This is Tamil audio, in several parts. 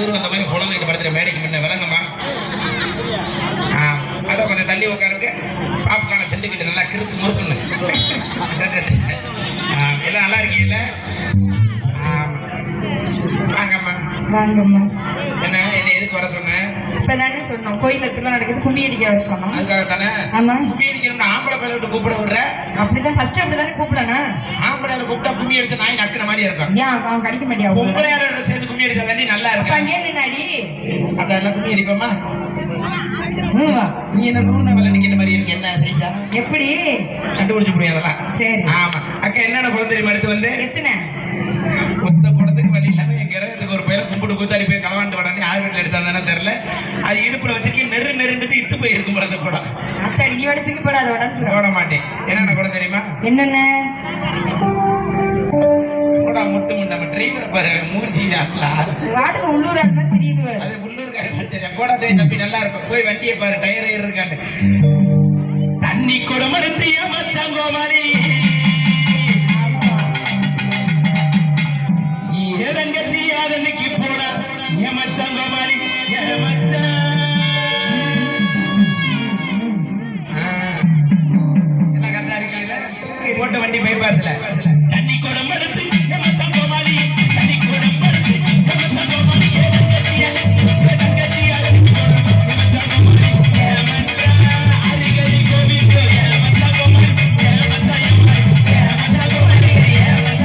குளிர் வந்த மாதிரி குழந்தைகிட்ட படுத்துற மேடைக்கு முன்ன விளங்கம்மா. அதை கொஞ்சம் தள்ளி உட்காருங்க. பாப்கார்னை திண்டுக்கிட்டு நல்லா கிறுக்கு முறுக்குன்னு. எல்லாம் நல்லா இருக்கீங்கல்ல? வாங்கம்மா வாங்கம்மா. என்ன எதுக்கு வர சொன்னேன்? இப்பதானே சொன்னோம் கோயில திருவிழா நடக்குது, கும்மி அடிக்க வர சொன்னோம். அதுக்காக தானே? ஆமா. கும்மி அடிக்கணும்னு ஆம்பளை பையில விட்டு கூப்பிட விடுற? அப்படிதான் ஃபர்ஸ்ட் அப்படிதானே கூப்பிடணும். ஆம்பளை கூப்பிட்டா கும்மி அடிச்ச நாய் நக்குற மாதிரி இருக்கும். ஏன் அவன் கடிக்க மாட்டியா? பொம்பளையாரோட சேர்ந்து கும்மி அடிச்சா தாண்டி நல்லா இருக்கும். அடி அதெல்லாம் கும்மி அடிப்போமா? நீ என்ன நூறு விளையாடிக்கிற மாதிரி இருக்கு. என்ன சைஸா எப்படி கண்டுபிடிச்சு முடியும் அதெல்லாம்? சரி. ஆமா அக்கா என்னென்ன குழந்தை எடுத்து வந்து எத்தனை ஒத்த குடத்துக்கு வழி இல்லாம என் கிரகத்துக்கு ஒரு பையன் கும்பிட்டு கூத்தாடி போய் களவாண்டு வடானே யார் வீட்டில் எடுத்தாந்தானே தெரியல. அது இடுப்புல வச்சிருக்கேன் நெருண்டு இத்து போயிருக்கும் பிறந்த குடம். அத்தாடி நீ எடுத்துக்கு போடாத உடம்பு போட மாட்டேன். என்னென்ன குடம் தெரியுமா? என்னென்ன குடா முட்டு முண்டாம டிரைவர் பாரு மூஞ்சி வாட்டுக்கு உள்ளூர் மாதிரி தெரியுது. அது உள்ளூர்காரங்க தெரியும். கோடா டை தப்பி நல்லா இருக்கும். போய் வண்டியை பாரு டயர் இருக்காண்டு. தண்ணி குடம் எடுத்து ஏமாச்சாங்கோமாரி ஏதங்கச்சி யாதன்னைக்கு போனா ஏமாச்சாங்கோமாரி ஏமாச்சா எல்லாம் கரெக்டா இருக்கீங்களா? போட்ட வண்டி பைபாஸ்ல தண்ணி குடம் எடுத்து ஏமாச்சாங்கோமாரி தண்ணி குடம் எடுத்து ஏமாச்சாங்கோமாரி ஏதங்கச்சி யாதன்னைக்கு போனா ஏமாச்சாங்கோமாரி ஏமாச்சா அரிகரி கோவிந்தோ ஏமாச்சாங்கோமாரி ஏமாச்சா ஏமாச்சாங்கோமாரி ஏமாச்சா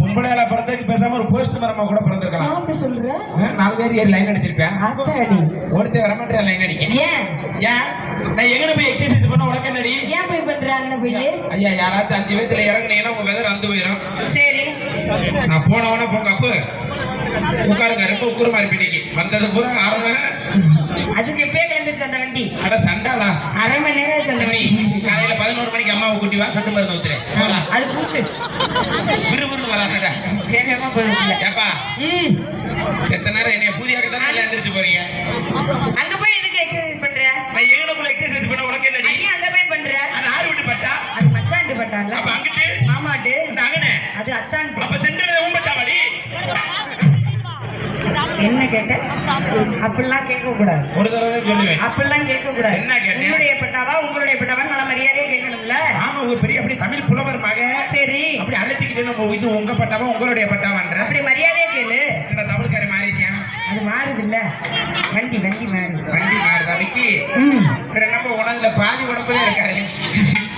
பொம்பளையால பிறந்ததுக்கு பேசாம ஒரு போஸ்ட் மரமா கூட பிறந்திருக்கலாம். அப்படி சொல்ற? 4 பேர் ஏறி லைன் அடிச்சிருப்பேன். ஒருத்தர் வர மாட்டேன் லைன் அடிக்க. ஏன் நான் எங்க போய் எக்ஸசைஸ் பண்ண உனக்கு என்னடி? ஏன் போய் பண்றாங்க போய்? ஐயா யாராச்சும் 5 வயதுல இறங்குனீங்கன்னா உங்க வெதர் வந்து போயிடும். சரி நான் போனவன போங்க அப்பு உட்காருங்க. ரொம்ப உக்குரமா இருப்பேன் இன்னைக்கு. வந்தது பூரா அரை அதுக்கு எப்பே கிளம்பிச்சு அந்த வண்டி. அட சண்டாளா அரை மணி நேரம் ஆச்சு அந்த வண்டி. காலையில 11 மணிக்கு அம்மாவை கூட்டி வா சொட்டு மருந்து ஊத்துறேன். போலாம். அது கூத்து விறுவிறு வரானடா. வேகமா போகுது. ஏப்பா செத்த நேரம் என்னைய பூதியாக்கத்தானே எல்லாம் எந்திரிச்சு போறீங்க. அங்க போய் எதுக்கு எக்ஸசைஸ் பண்ற? நான் எங்கனக்குள்ள எக்ஸசைஸ் பண்ண உனக்கு என்னடி? நீ அங்க போய் பண்ற? அது ஆறு விட்டு பட்டா? அது மச்சான்ட்டு பட்டான்ல. அப்ப அங்கிட்டு மாமாட்டு அந்த அங்கனே அது அத்தான்ட்டு. அப்ப சென்டர்ல உம்பட்டாவாடி. என்ன கேட்ட? அப்படிலாம் கேட்க கூடாது. ஒரு தடவை சொல்லுவேன். அப்படிலாம் கேட்க கூடாது. என்ன கேட்ட? உங்களுடைய பட்டாவா உங்களுடைய பட்டாவா நல்ல மரியாதையா கேட்கணும்ல. ஆமா உங்க பெரிய அப்படி தமிழ் புலவர் மக. சரி அப்படி அழைச்சிக்கிட்டே நம்ம இது உங்க பட்டாவா உங்களுடைய பட்டாவான்ற அப்படி மரியாதையா கேளு. என்ன தமிழ்காரி மாறிட்டேன்? அது மாறுது இல்ல. வண்டி மாறுது. வண்டி மாறுதா விக்கி? வேற நம்ம உணவுல பாதி உடம்புல இருக்காரு.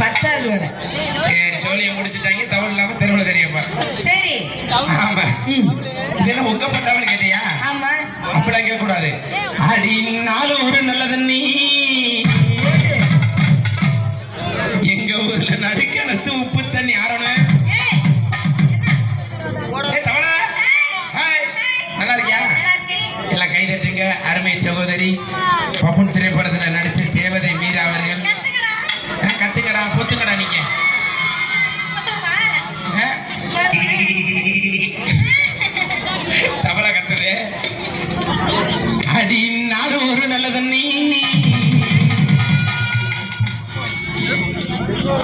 பத்தாவது வர. சரி சோழியை முடிச்சுட்டாங்க. தமிழ் இல்லாம தெருவுல தெரியும் பாரு. சரி ஆமா இதெல்லாம் உங்க பட்டாவன்னு கேட்டியா? ஆமா அப்படிலாம் கேட்க கூடாது. அடி நாலு ஒரு நல்ல தண்ணி எங்க ஊர்ல நடுக்கணத்து உப்பு தண்ணி ஆறணும். தவளா சொல்லி பப்புன் திரைப்படத்தில் நடிச்ச தேவதை மீரா அவர்கள். கத்துக்கடா பொத்துக்கடா நீங்க. தவளை கத்துது. அடி நாடு ஒரு நல்ல தண்ணி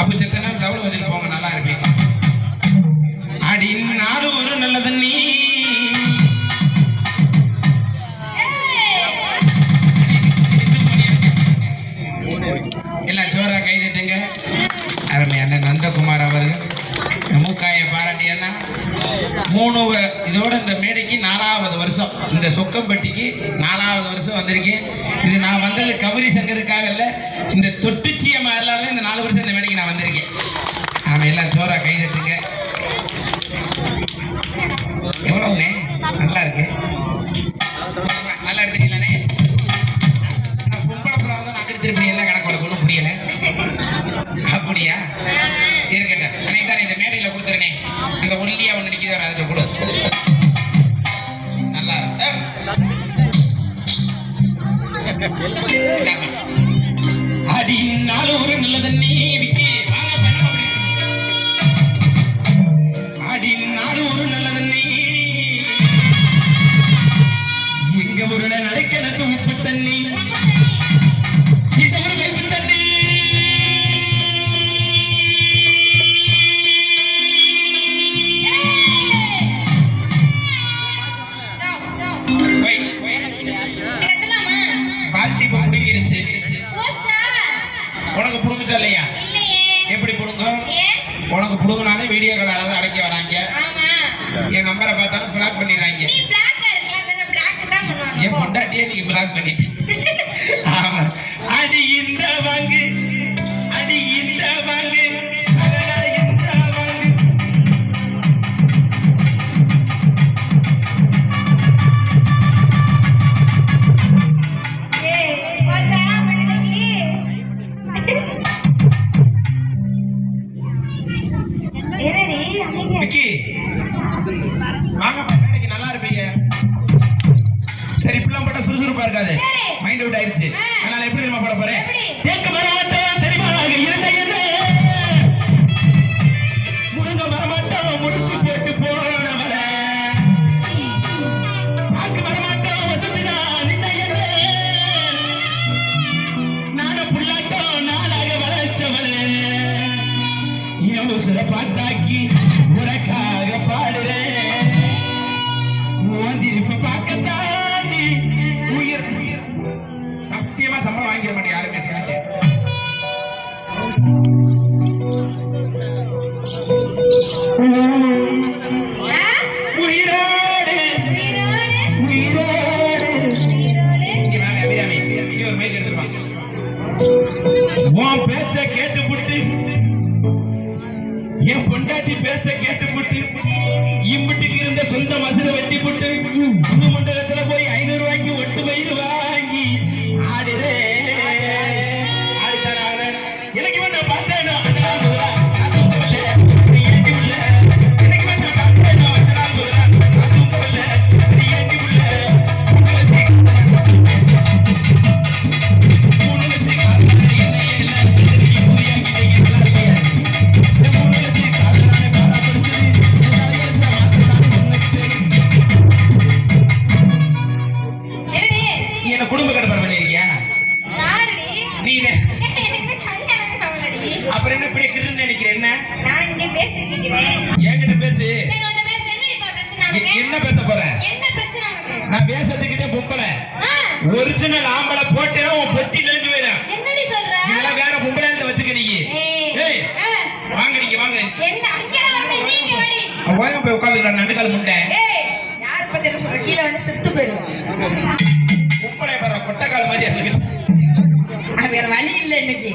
அப்ப செத்தனா டவுல் வச்சுட்டு போங்க, நல்லா இருப்பீங்க. அடி நாடு ஒரு நல்ல தண்ணி எல்லாம் ஜோரா கை தட்டுங்க. அருமையான நந்தகுமார் அவர்கள் மூக்காயை பாராட்டியன்னா 3 இதோட இந்த மேடைக்கு 4வது வருஷம், இந்த சொக்கம்பட்டிக்கு 4வது வருஷம் வந்திருக்கேன். இது நான் வந்தது கௌரி சங்கருக்காக இல்லை, இந்த தொட்டுச்சியம்மா எல்லாரும் இந்த 4 வருஷம் இந்த மேடைக்கு நான் வந்திருக்கேன். அவன் எல்லாம் சோறா கை தட்டுங்க. எவ்வளவுண்ணே நல்லா இருக்கு, நல்லா எடுத்துக்கலானே. நான் பொம்பளை படம் வந்து நான் திருப்பி எல்லாம் கணக்கு உனக்கு ஒன்றும் புரியலை அப்படியா? இருக்கட்டும், அன்னைக்கு தானே இந்த மேடையில் கொடுத்துருனே, அந்த ஒல்லியா ஒன்று நிற்கிது வர அதில் கொடு. நல்லா அடி நாலு ஒரு நல்ல தண்ணி விக்கி அடி நாலு ஒரு நல்ல தண்ணி எங்க ஒரு நடைக்கணக்கு உப்பு தண்ணி இந்த ஒரு வைப்பு தண்ணி உனக்கு புடுங்குச்சா இல்லையா? எப்படி புடுங்கும்? உனக்கு புடுங்கினாதான் வீடியோ கால் யாராவது அடைக்க வராங்க, என் நம்பரை பார்த்தாலும் பிளாக் பண்ணிடுறாங்க. என் பொண்டாட்டியே நீங்க பிளாக் பண்ணிட்டு. ஆமா, அடி இந்த வாங்கு அடி இந்த வாங்கு நல்லா இருப்பீங்க. சரி, இப்பெல்லாம் போட்டா சுறுசுறுப்பா இருக்காது, மைண்ட் அவுட் ஆயிடுச்சு. அதனால எப்படி நம்ம போட போறேன்? கேட்க வரமாட்டோம் தெரியுமா, முருங்க வரமாட்டோம் முடிச்சு போட்டு போனவர பார்க்க வரமாட்டோம் வசதினா நான புள்ளாட்டோம் நானாக வளர்ச்சவளே என் உசுர பார்த்தாக்கி உனக்காக பாடுறேன். இப்ப பார்க்கத்தாண்டி உயிர் சத்தியமா சம்பளம் வாங்கிட மாட்டேன் யாருமே கேட்டு. உயிரோடு உயிரோடு அபிராமி ஒரு மேல் எடுத்துருவாங்க. உன் பேச்ச கேட்டு புட்டு என் பொண்டாட்டி பேச்ச கேட்டு புட்டு இம்பிட்டுக்கு இருந்த சொந்த மசுரை வெட்டி போட்டு புது மண்டலத்துல போய் 500 ரூபாய்க்கு ஒட்டு பயிர் வாங்கி ஆடுறே ஆடித்தான எனக்கு வேண்டாம் பார்த்தேன் குடும்ப கடப்பாடு பண்ணிருக்கியா? அப்புறம் என்ன இப்படி கிருன்னு நினைக்கிறேன்? என்ன என்கிட்ட பேசு. என்ன பேச போற? நான் பேசுறதுக்கிட்டே பொம்பளை ஒரிஜினல் ஆம்பளை போட்டேன்னா உன் பொட்டி நெறிஞ்சு போயிடும். இதெல்லாம் வேற பொம்பளை வச்சுக்க நீ. வாங்க நீங்க வாங்க, போய் உட்காந்துக்கலாம் நடுக்கால் முண்டை. கீழே வந்து செத்து போயிருவோம். பொம்பளை பாரு கொட்டைக்கால் மாதிரி இருக்கு. வேற வழி இல்ல இன்னைக்கு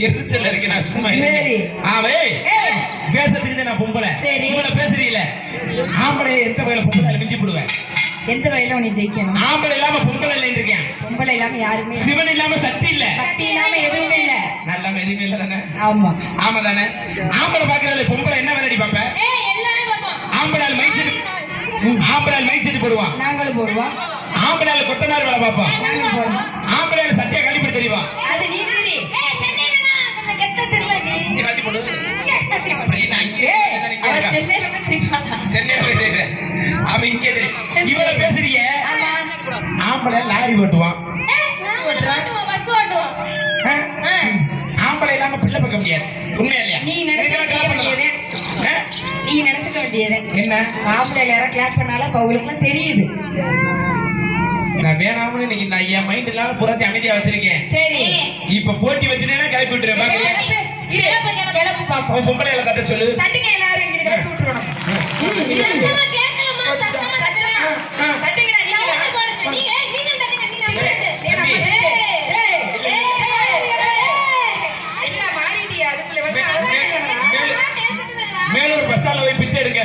எரிச்சல் இருக்கு. நான் சும்மா பேசுறதுக்கு நான் பொம்பளை பேசுறீல ஆம்பளை எந்த வகையில பொம்பளை மிஞ்சி போடுவேன். எந்த வகையில நீ ஜெயிக்கணும்? ஆம்பளை இல்லாம பொம்பளை இல்லைன்னு இருக்கேன். பொம்பளை இல்லாம யாருமே, சிவன் இல்லாம சக்தி இல்ல, சக்தி இல்லாம எதுவுமே இல்ல, நல்லாம எதுவுமே இல்ல தானே? ஆமா ஆமா தானே? ஆம்பளை பாக்குறதுல பொம்பளை என்ன வேலைடி பாப்ப? எல்லாமே பாப்போம். ஆம்பளை மைக் செட் போடுவான், நாங்களும் போடுவோம். ஆம்பளையால கொத்தனார் வேலை பார்ப்பான். நாங்க போறோம். ஆம்பளையால சட்டையை கழிப்பி தெரியுமா? அது நீ தெரி. இங்க கழட்டி போடு. அப்படியே நான் இங்கே அவ சென்னையில போய் திரிப்பாளா? சென்னையில போய் தெரியுறேன். அவன் இங்கே தெரியும். இவரை பேசுறீங்க. ஆமா. ஆம்பளை லாரி ஓட்டுவான். பஸ் ஓட்டுவோம். ஆ? ஆம்பளை இல்லாம பிள்ளை பார்க்க முடியாது. உண்மையா இல்லையா? நீ நினைச்சுக்க வேண்டியது. நீ நினைச்சுக்க வேண்டியது. என்ன? ஆம்பளை யாரும் கிளாப் பண்ணாலும் அப்ப அவங்களுக்குலாம் தெரியுது. நான் வேணாம்னு இன்னைக்கு நான் என் மைண்ட் இல்லாம புறத்தை அமைதியா வச்சிருக்கேன். சரி. இப்ப போட்டி வச்சுனேனா கிளப்பி விட்டுறேன். பாக்கறியா? கிளப்பு பாப்போம். உன் பொம்பளையில தட்ட சொல்லு. தட்டுங்க எல்லாரும் இங்க கிளப்பி விட்டுறணும். சத்தமா கேட்கலாமா? சத்தமா. தட்டுங்கடா நீங்க. நீங்க தட்டுங்க. என்ன மாறிட்டியா அதுக்குள்ள வந்து மேலூர் பஸ் ஸ்டாண்ட்ல போய் பிச்சை எடுங்க.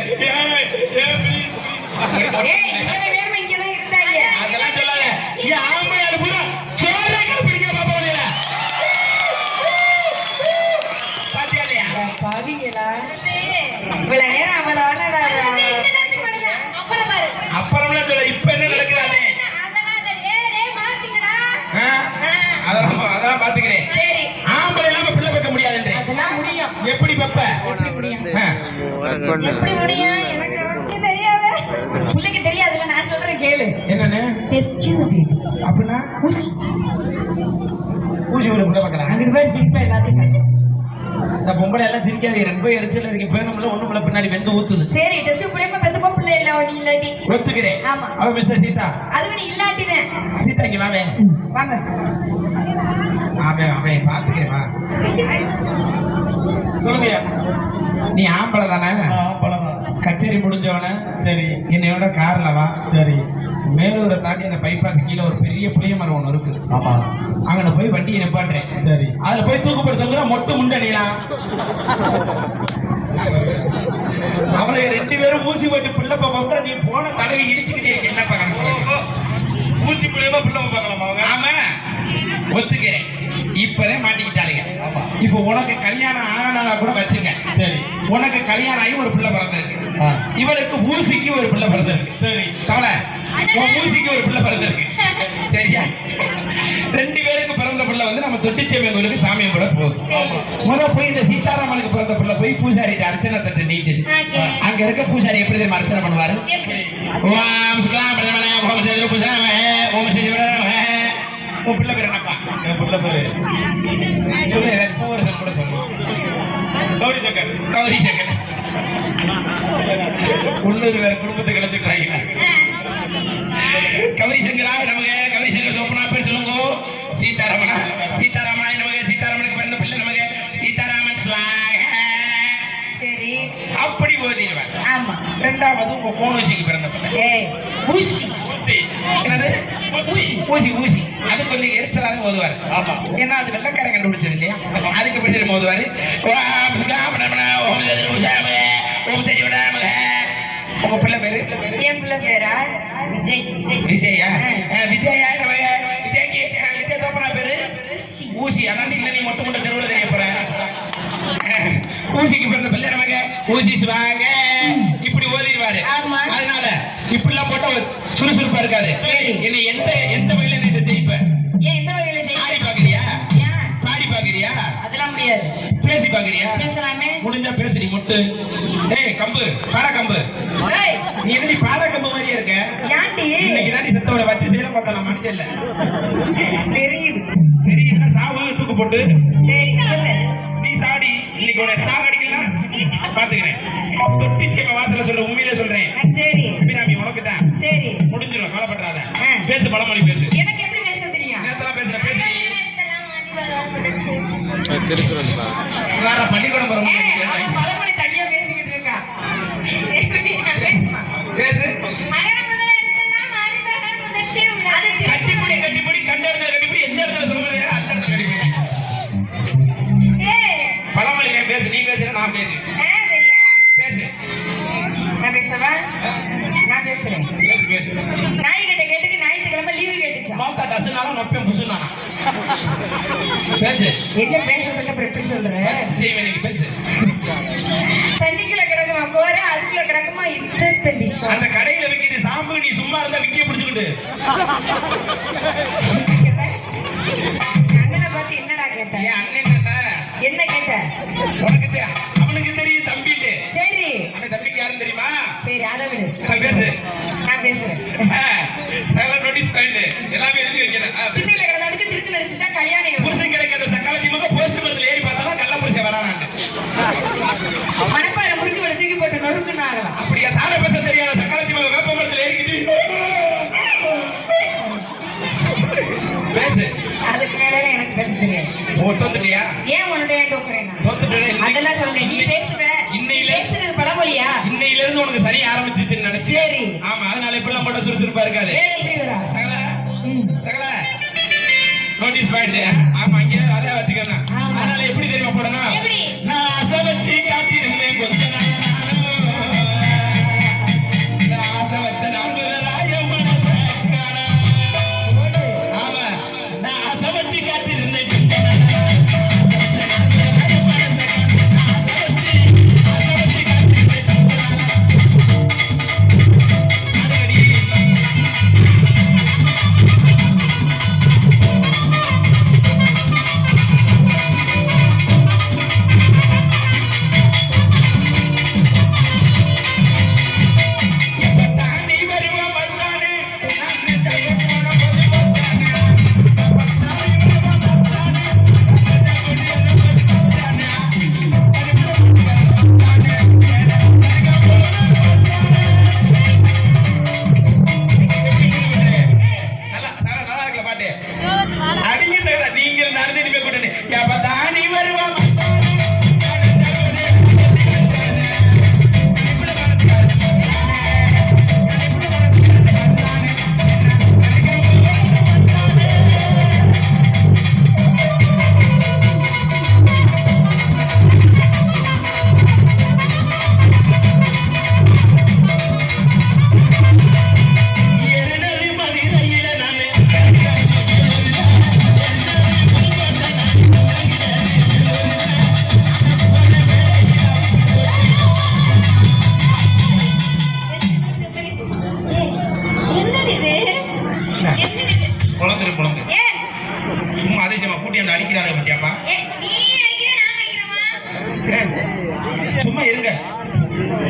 அதெல்லாம் சொல்லாத. ஏன் ஆம்பளையால பூரா சோறே கிளப்பிடுங்க பாப்பா வழியில. பாத்தியா இல்லையா? இவ்வளவு நேரம் அவளோட அப்புறம்லாம் சொல்ல. இப்ப என்ன நடக்கிறானே? அதெல்லாம் பாத்துக்கிறேன். சரி. ஆம்பளை இல்லாம பிள்ளை வைக்க முடியாதுன்றே. அதெல்லாம் முடியும். எப்படி பப்ப? எப்படி முடியும்? எப்படி முடியும்? எனக்கு ஒண்ணும் தெரியாது. புள்ளைக்கு தெரியாதுல, நான் சொல்றேன் கேளு. என்னன்னு? Test tube. அப்படின்னா ஊசி. ஊசி உள்ள பிள்ளை வைக்கிறாங்க. அங்க பேர் சிரிப்பா எல்லாத்தையும். இந்த பொம்பளை எல்லாம் சிரிக்காது. ரொம்ப எரிச்சல் இருக்கு. பேணும்ல ஒண்ணுக்குள்ள பின்னாடி வெந்து ஊத்துது. சரி, டெஸ்ட் டியூப் புள்ளைய பெத்துக்கோ பிள்ளை இல்ல நீ இல்லாட்டி. ஒத்துக்கிறேன். ஆமா. அவ மிஸ்டர் சீதா. அதுக்கு நீ இல்லாட்டிதான். சீதா இங்க வாவே. வாங்க. அவன் பாத்துக்கிறேன் வா. சொல்லுங்க. நீ ஆம்பளை தானே? கச்சேரி முடிஞ்சவன சரி என்னையோட கார்ல வா. சரி. மேலூரை தாண்டி அந்த பைபாஸ் கீழே ஒரு பெரிய புளிய மரம் ஒண்ணு இருக்கு. ஆமா. அங்க போய் வண்டியை நிப்பாட்டுறேன். சரி. அதுல போய் தூக்குப்படுத்தவங்க மொட்டு முண்டணிலாம். அவளை 2 பேரும் ஊசி போட்டு பிள்ளை பார்ப்போம். நீ போன தடவை இடிச்சுக்கிட்டே இருக்க. என்ன பார்க்கணும்? ஊசி புள்ளியமா பிள்ளை பார்க்கலாமா? ஆமா, ஒத்துக்கிறேன். இப்பதான் மாட்டிக்கிட்டாளுங்க. ஆமா. இப்போ உனக்கு கல்யாணம் ஆனா கூட வச்சுக்க. சரி. உனக்கு கல்யாணம் ஆகி ஒரு பிள்ளை பிறந்திருக்கு. இவளுக்கு ஊசிக்கு ஒரு பிள்ளை பிறந்திருக்கு. சரி. தவளை ஊசிக்கு ஒரு பிள்ளை பிறந்திருக்கு. சரியா? 2 பேருக்கு பிறந்த பிள்ளை வந்து நம்ம தொட்டிச்சேமி கோயிலுக்கு சாமியம் கூட போகுது. போய் இந்த சீதாராமனுக்கு பிறந்த பிள்ளை போய் பூசாரிட்ட அர்ச்சனை தட்டு நீட்டுது. அங்க இருக்க பூசாரி எப்படி தெரியுமா அர்ச்சனை பண்ணுவாரு? ஓம் சுக்லாம் பிரதமனே ஓம் சேது பூஜனமே ஓம் சேது விடனமே. உன் பிள்ளை பேர் என்னப்பா? என் பிள்ளை பேரு சொல்லு. பூவரசன் கூட சொல்லு. கௌரி சங்கர். கௌரி சங்கர். உள்ளூர் வேற குடும்பத்தை கிடைச்சிட்டாங்க. கௌரி சங்கரா நமக்கு. கௌரி சங்கர் தோப்பனா பேர் சொல்லுங்க. சீதாராமனா. சீதாராமனா நமக்கு. சீதாராமனுக்கு பிறந்த பிள்ளை நமக்கு சீதாராமன் ஸ்வாக. சரி. அப்படி ஓதிடுவாங்க. ஆமா. 2வது உங்க கோணூசிக்கு பிறந்த பிள்ளை. ஏய் ஊசி. ஊசி. என்னது? ஊசி. ஊசி. ஊசி. அது கொஞ்சம் எரிச்சலாக ஓதுவார். ஆமா. ஏன்னா அது வெள்ளக்காரன் கண்டுபிடிச்சது இல்லையா? அதுக்கு எப்படி தெரியும் ஓதுவாரு? ஓம் சுக்லாம் பிரதமனே ஓம் சேது பூஜனமே ஓம் சேது விடனமே. உங்க பிள்ளை பேரு? என் பிள்ளை பேரா விஜய். விஜயா? விஜயா நமக்கு. விஜய்க்கு விஜய் தோப்பனா பேரு ஊசி. அதான் இல்ல நீ மொட்டை மொட்டை தெருவில் தெரிய போற. ஊசிக்கு பிறந்த பிள்ளை நமக்கு ஊசி சுவாங்க. இப்படி ஓதிடுவாரு. அதனால இப்படிலாம் போட்டா சுறுசுறுப்பா இருக்காது. என்னை எந்த வகையில நீ ஜெயிப்ப? ஏன் எந்த வகையில ஜெயிப்ப? பாடி பாக்குறியா? பாடி பாக்குறியா? அதெல்லாம் முடியாது. பேசி பாக்குறியா? பேசலாமே. முடிஞ்சா பேசுடி முட்டு. ஏய் கம்பு, பாடா கம்பு. ஏய் நீ என்னடி பாடா கம்பு மாதிரியே இருக்க? யாண்டி? இன்னைக்கு தாண்டி செத்தவரை வச்சு செய்யலாம் பார்த்தா நான் மனுஷன் இல்ல. தெரியுது. தெரியுதுன்னா சாவு தூக்கு போட்டு. சரி சொல்லு. நீ சாடி. இன்னைக்கு உன சாகடிக்கலாம் பாத்துக்கிறேன். தொட்டிச்சேம வாசல்ல சொல்ற உண்மையிலே சொல்றேன். சரி. அபிராமி உனக்கு தான். சரி. முடிஞ்சிரும் கவலைப்படாத. பேசு பழமொழி பேசு. எனக்கு எப்படி பேச தெரியும்? நேத்தலாம் பேசுற பேசுடி. வேற பள்ளிக்கூடம் போற மாதிரி பழமொழி தனியா பேசிக்கிட்டு இருக்கா. பேசுமா. பேசு. அகர முதல எழுத்தெல்லாம் ஆதிபகவன் முதற்றே உள்ளது. கட்டிப்புடி கண்ட இடத்துல கட்டிப்புடி எந்த இடத்துல சொல்றது அந்த இடத்துல கட்டிப்புடி. ஏய் பழமொழி பேசு. நீ பேசுற நான் பேசுறேன். சரியா? பேசு. நான் பேசவா? நான் பேசுறேன். பேசு பேசு. நாய் கிட்ட கேட்டுக்கு ஞாயிற்றுக்கிழமை லீவு கேட்டுச்சா? மாத்தா டஸ்னால நொப்பேன் புசுனானா. பேசு. என்ன பேச சொல்ல எப்படி சொல்ற? செய்வேன் இன்னைக்கு பேசு. தண்ணிக்குள்ள கிடக்கும் போறேன் அதுக்குள்ள கிடக்குமா இத்தடி அந்த கடையில விக்கிது சாம்பு, நீ சும்மா இருந்தா விக்கிய பிடிச்சுக்கிட்டு. அண்ணனை பார்த்து என்னடா கேட்டேன்? என் அண்ணன் என்ன என்ன கேட்ட? உனக்கு அவனுக்கு தெரியும் தம்பிட்டு. சரி அவன் தம்பிக்கு யாரும் தெரியுமா? சரி அதை விடு, பேசு. நான் பேசுறேன். சகல நோட்டீஸ் பாயிண்ட் எல்லாமே எழுதி வைக்கிறேன். திண்ணையில கிடந்தாடுக்கு திருக்கு நடிச்சுச்சா கல்யாணம் புருஷன் கிடைக்காத சக்காலத்தி மக போஸ்ட் மரத்துல ஏறி பார்த்தாலும் கள்ள புருஷன் வரானான்னு. மணப்பாறை முறுக்கு விட தூக்கி போட்டு நொறுக்குன்னு ஆகலாம். அப்படியா? சாட பேச தெரியாத சக்காலத்தி மக வேப்ப மரத்துல ஏறிக்கிட்டு பேசு. அதுக்கு மேல எனக்கு பேச தெரியாது. ஓ, தோத்துட்டியா? ஏன் உன்கிட்ட ஏன் தோக்குறேன்? தோத்துட்டதே இல்லை. அதெல்லாம் சொல்றேன். நீ பேசுவ. இன்னையில பேசுறது பழமொழியா? இன்னையில இருந்து உனக்கு சரி ஆரம்பிச்சிச்சுன்னு நினைச்சு. சரி. ஆமா, அதனால இப்பெல்லாம் போட சுறுசுறுப்பா இருக்காது. சகல சகல நோட்டீஸ் பாயிண்ட். ஆமா, இங்கே அதே வச்சுக்கணும். அதனால எப்படி தெரியுமா போடணும்? நான் ஆசை வச்சு காத்திருந்தேன் கொஞ்ச நாள் நானும். நான் ஆசை வச்ச நான்குதலாய மனசு காணோம். ஆமா, நான் ஆசை வச்சு காத்திருந்தேன் கொஞ்ச நாள். சும்மா அதிசயமா கூட்டி அந்த அடிக்கிறாங்க பத்தியாப்பா. சும்மா இருங்க,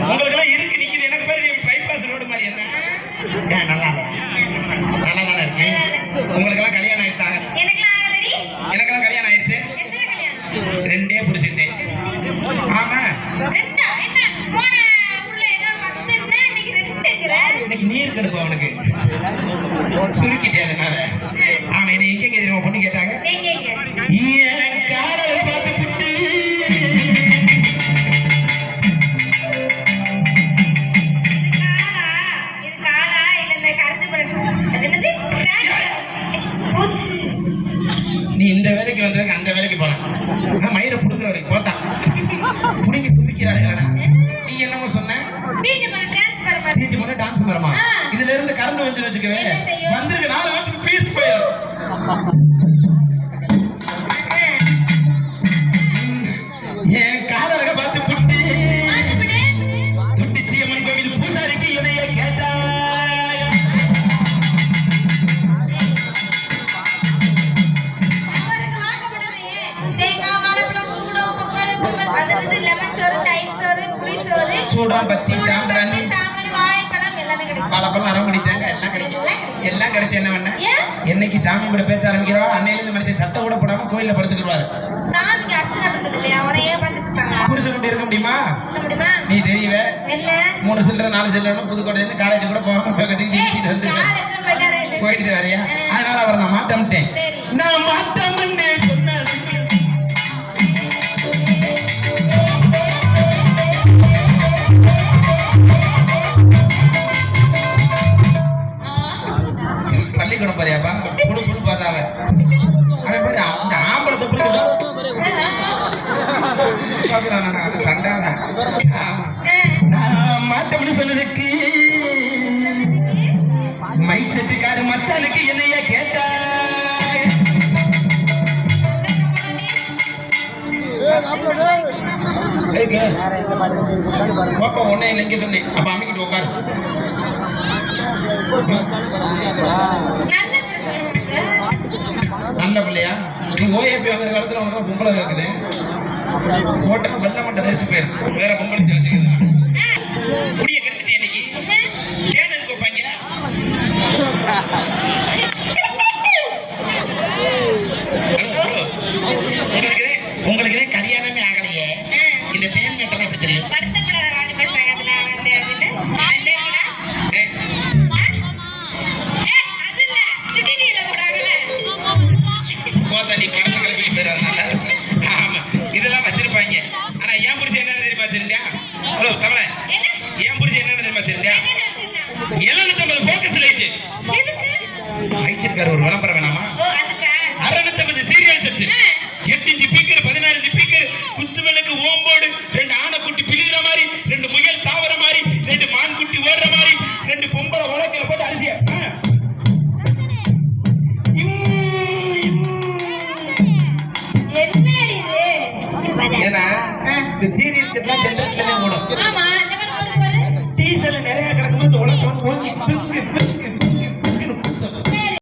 உங்களுக்கு எல்லாம் இருக்கு நிக்குது. எனக்கு பேரு பைபாஸ் ரோடு மாதிரி என்ன நல்லா நல்லா தானே இருக்கு. உங்களுக்கு எல்லாம் கல்யாணம் ஆயிடுச்சா? எனக்கெல்லாம் கல்யாணம் ஆயிடுச்சு. 2 புருஷன். ஆமா, இன்னைக்கு நீர் கெடுப்பா அவனுக்கு சுருக்கிட்டே. அதனால அவன் என்ன எங்க தெரியுமா பொண்ணு கேட்டாங்க? காதலை பார்த்து விட்டு நீ இந்த வேலைக்கு வந்ததுக்கு அந்த வேலைக்கு போலாம். மயிரை புடுங்குற வேலைக்கு போத்தான் புடுங்கி குமிக்கிறாடா. நீ என்னமோ சொன்ன? டீச் பண்ண டான்ஸ் வரமா? இதுல இருந்து கரண்ட் வந்து வச்சுக்கவே வந்திருக்கு 4 வாரத்துக்கு பீஸ் போயிடும். என் காதலக பார்த்து புட்டு துட்டி சீமன் கோவில் பூசாரிக்கு இணைய கேட்டா சூடம் பத்தி சாம்பிராணி பழப்பழம் அரைமுடி தேங்காய் எல்லாம் கிடைக்கும். எல்லாம் கிடைச்சு என்ன பண்ண? என்னைக்கு சாமி கூட பேச ஆரம்பிக்கிறா அன்னையிலிருந்து மனுஷன் சட்டை கூட போடாம கோயில்ல படுத்துக்கிடுவாரு. சாமிக்கு அர்ச்சனை பண்றது இல்லையா? அவனையே பார்த்துட்டு புருஷன் கூட இருக்க முடியுமா? நீ தெரியவே 3 சில்லறை 4 சில்லறை புதுக்கோட்டையில இருந்து காலேஜ் கூட போகாம கட்டிட்டு வந்து போயிட்டு வரையா. அதனால அவரை நான் மாட்டேன். நான் மாட்டேன் சொன்ன பள்ளிக்கூடம் பாரியாப்பா புடு புடு பார்த்தாவ அவன் பாரு அந்த ஆம்பளத்தை சண்டாதான் மாட்டம்னு சொன்னதுக்கு மை செட்டுக்காரு மச்சானுக்கு என்னையா கேட்டா எதுக்கு பாப்பா ஒன்னே இல்லை இங்கே சொன்னேன் அப்ப அமைக்கிட்டு உட்காரு நல்ல பேர் சொல்லுங்க. நல்ல பிள்ளையா நீ ஓஏபி வாங்குற காலத்துல உனக்கு பொம்பளை கேக்குது ஓட்டா வெள்ள மண்டை தெரிச்சு போயிரு வேற பொம்பளை தெரிச்சுக்கிறது குடிய கெடுத்துட்டு இன்னைக்கு ஏன் எதுக்கு வைப்பாங்க உங்களுக்கு கல்யாணமே ஆகலையே இந்த தேன் மேட்டெல்லாம் எப்படி தெரியும் வருத்தப்படாத வாலிப சகத்துல வந்து அப்படின்னு அது இல்ல சுட்டில போடாங்கல்ல கோதாடி படத்தை கிளப்பிட்டு போயிடாதனால ஆமா இதெல்லாம் வச்சிருப்பாங்க ஆனா ஏன் புரிச்சு என்ன தெரியுமா வச்சிருந்தியா ஹலோ தமிழ ஏன் புரிச்சு என்ன தெரியுமா வச்சிருந்தியா 750 போக்கஸ் லைட் அழிச்சிருக்காரு ஒரு விளம்பரம் வேணாமா 650 serial set 8 inch speaker 16 inch speaker குத்துவிளக்கு ஓம்போடு 2 ஆனைக்குட்டி பிளிகிற மாதிரி 2 முயல் தாவற மாதிரி 2 மான் குட்டி ஓடுற மாதிரி 2 பொம்பளை உலக்கில போட்டு அரிசியா என்னடி இது ஏன்னா இந்த சீரியல் செட்லாம் ஜெனரேட்டர்ல ஓடும் ஆமா இந்த மாதிரி ஒரு டீசல் நிறைய கிடக்கும்போது உலகம் ஓங்கி